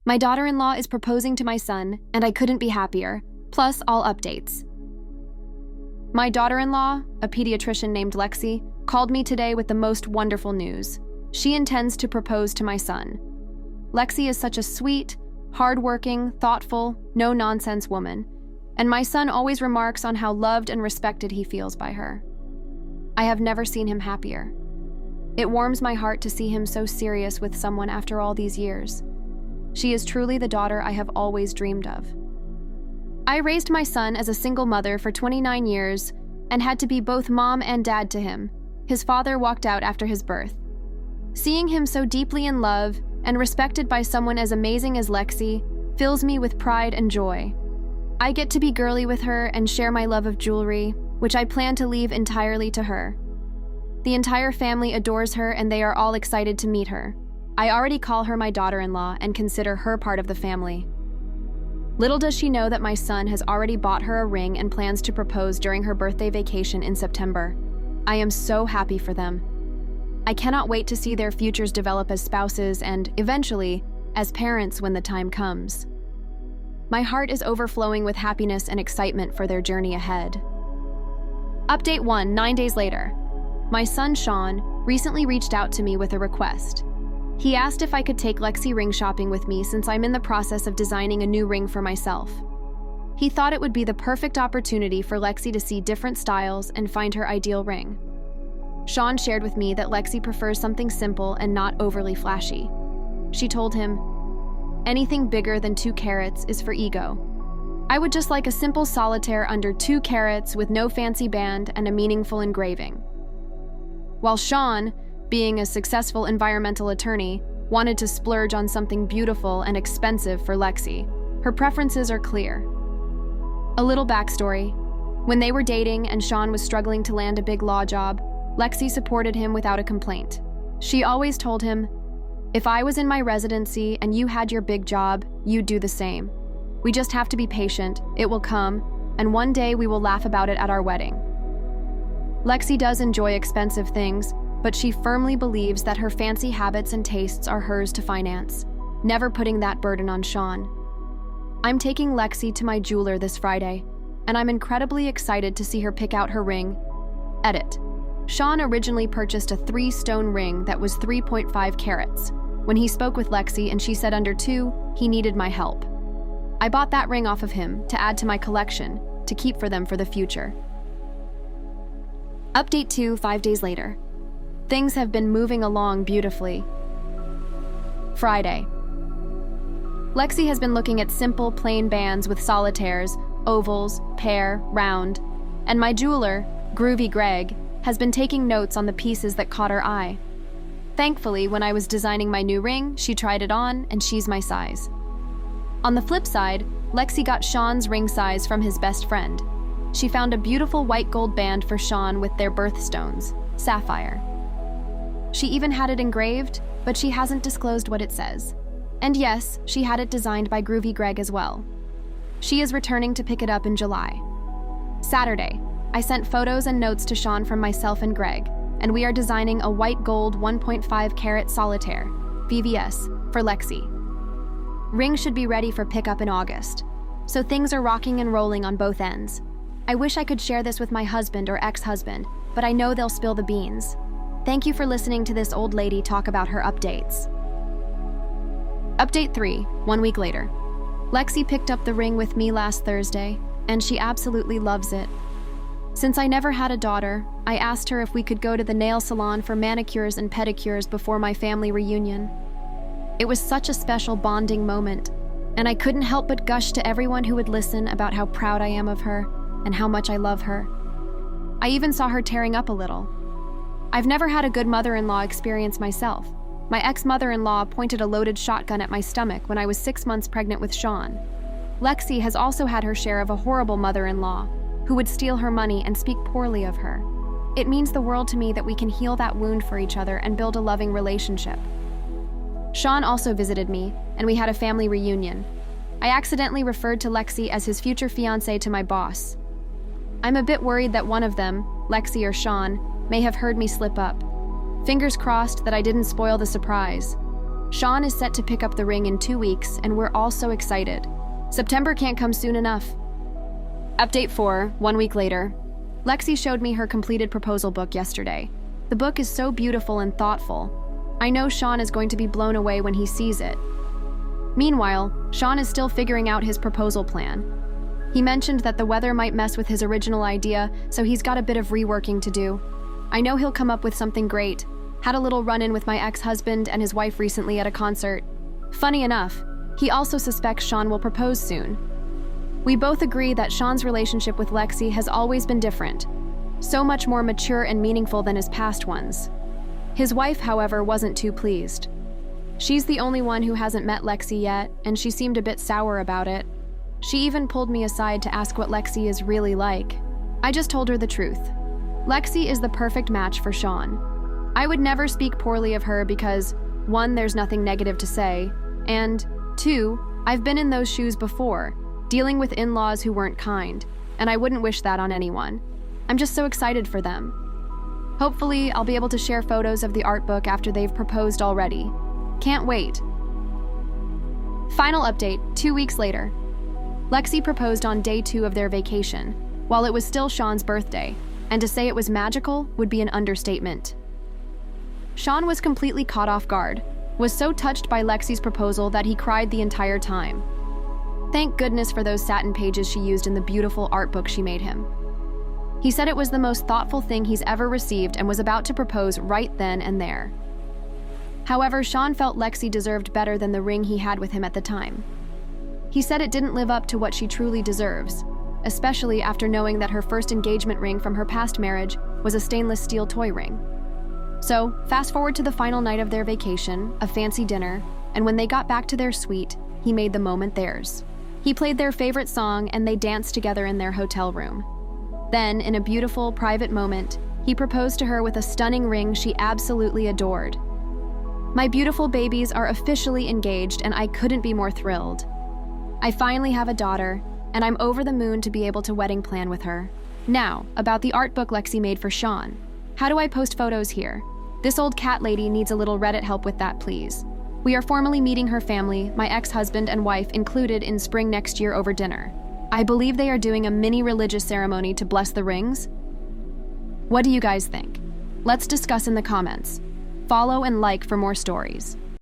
My daughter-in-law is proposing to my son, and I couldn't be happier, plus all updates. My daughter-in-law, a pediatrician named Lexi, called me today with the most wonderful news. She intends to propose to my son. Lexi is such a sweet, hardworking, thoughtful, no-nonsense woman, and my son always remarks on how loved and respected he feels by her. I have never seen him happier. It warms my heart to see him so serious with someone after all these years. She is truly the daughter I have always dreamed of. I raised my son as a single mother for 29 years and had to be both mom and dad to him. His father walked out after his birth. Seeing him so deeply in love and respected by someone as amazing as Lexi fills me with pride and joy. I get to be girly with her and share my love of jewelry, which I plan to leave entirely to her. The entire family adores her and they are all excited to meet her. I already call her my daughter-in-law and consider her part of the family. Little does she know that my son has already bought her a ring and plans to propose during her birthday vacation in September. I am so happy for them. I cannot wait to see their futures develop as spouses and, eventually, as parents when the time comes. My heart is overflowing with happiness and excitement for their journey ahead. Update 1, 9 days later. My son, Sean, recently reached out to me with a request. He asked if I could take Lexi ring shopping with me since I'm in the process of designing a new ring for myself. He thought it would be the perfect opportunity for Lexi to see different styles and find her ideal ring. Sean shared with me that Lexi prefers something simple and not overly flashy. She told him, "Anything bigger than 2 carats is for ego. I would just like a simple solitaire under 2 carats with no fancy band and a meaningful engraving." While Sean, being a successful environmental attorney, wanted to splurge on something beautiful and expensive for Lexi, her preferences are clear. A little backstory. When they were dating and Sean was struggling to land a big law job, Lexi supported him without a complaint. She always told him, "If I was in my residency and you had your big job, you'd do the same. We just have to be patient, it will come, and one day we will laugh about it at our wedding." Lexi does enjoy expensive things, but she firmly believes that her fancy habits and tastes are hers to finance, never putting that burden on Sean. I'm taking Lexi to my jeweler this Friday, and I'm incredibly excited to see her pick out her ring. Edit. Sean originally purchased a 3-stone ring that was 3.5 carats. When he spoke with Lexi and she said under 2, he needed my help. I bought that ring off of him to add to my collection, to keep for them for the future. Update 2, 5 days later. Things have been moving along beautifully. Friday. Lexi has been looking at simple, plain bands with solitaires, ovals, pear, round, and my jeweler, Groovy Greg, has been taking notes on the pieces that caught her eye. Thankfully, when I was designing my new ring, she tried it on, and she's my size. On the flip side, Lexi got Sean's ring size from his best friend. She found a beautiful white gold band for Sean with their birthstones, sapphire. She even had it engraved, but she hasn't disclosed what it says. And yes, she had it designed by Groovy Greg as well. She is returning to pick it up in July. Saturday, I sent photos and notes to Sean from myself and Greg, and we are designing a white gold 1.5 carat solitaire, VVS, for Lexi. Ring should be ready for pickup in August, so things are rocking and rolling on both ends. I wish I could share this with my husband or ex-husband, but I know they'll spill the beans. Thank you for listening to this old lady talk about her updates. Update 3, 1 week later. Lexi picked up the ring with me last Thursday, and she absolutely loves it. Since I never had a daughter, I asked her if we could go to the nail salon for manicures and pedicures before my family reunion. It was such a special bonding moment, and I couldn't help but gush to everyone who would listen about how proud I am of her and how much I love her. I even saw her tearing up a little. I've never had a good mother-in-law experience myself. My ex-mother-in-law pointed a loaded shotgun at my stomach when I was 6 months pregnant with Sean. Lexi has also had her share of a horrible mother-in-law who would steal her money and speak poorly of her. It means the world to me that we can heal that wound for each other and build a loving relationship. Sean also visited me, and we had a family reunion. I accidentally referred to Lexi as his future fiancé to my boss. I'm a bit worried that one of them, Lexi or Sean, may have heard me slip up. Fingers crossed that I didn't spoil the surprise. Sean is set to pick up the ring in 2 weeks, and we're all so excited. September can't come soon enough. Update 4, 1 week later. Lexi showed me her completed proposal book yesterday. The book is so beautiful and thoughtful. I know Sean is going to be blown away when he sees it. Meanwhile, Sean is still figuring out his proposal plan. He mentioned that the weather might mess with his original idea, so he's got a bit of reworking to do. I know he'll come up with something great. Had a little run-in with my ex-husband and his wife recently at a concert. Funny enough, he also suspects Sean will propose soon. We both agree that Sean's relationship with Lexi has always been different, so much more mature and meaningful than his past ones. His wife, however, wasn't too pleased. She's the only one who hasn't met Lexi yet, and she seemed a bit sour about it. She even pulled me aside to ask what Lexi is really like. I just told her the truth. Lexi is the perfect match for Sean. I would never speak poorly of her because, 1, there's nothing negative to say, and 2, I've been in those shoes before, dealing with in-laws who weren't kind, and I wouldn't wish that on anyone. I'm just so excited for them. Hopefully, I'll be able to share photos of the art book after they've proposed already. Can't wait. Final update, 2 weeks later. Lexi proposed on day 2 of their vacation, while it was still Sean's birthday, and to say it was magical would be an understatement. Sean was completely caught off guard, was so touched by Lexi's proposal that he cried the entire time. Thank goodness for those satin pages she used in the beautiful art book she made him. He said it was the most thoughtful thing he's ever received and was about to propose right then and there. However, Sean felt Lexi deserved better than the ring he had with him at the time. He said it didn't live up to what she truly deserves, especially after knowing that her first engagement ring from her past marriage was a stainless steel toy ring. So, fast forward to the final night of their vacation, a fancy dinner, and when they got back to their suite, he made the moment theirs. He played their favorite song and they danced together in their hotel room. Then, in a beautiful, private moment, he proposed to her with a stunning ring she absolutely adored. My beautiful babies are officially engaged and I couldn't be more thrilled. I finally have a daughter, and I'm over the moon to be able to wedding plan with her. Now, about the art book Lexi made for Sean. How do I post photos here? This old cat lady needs a little Reddit help with that, please. We are formally meeting her family, my ex-husband and wife included, in spring next year over dinner. I believe they are doing a mini religious ceremony to bless the rings. What do you guys think? Let's discuss in the comments. Follow and like for more stories.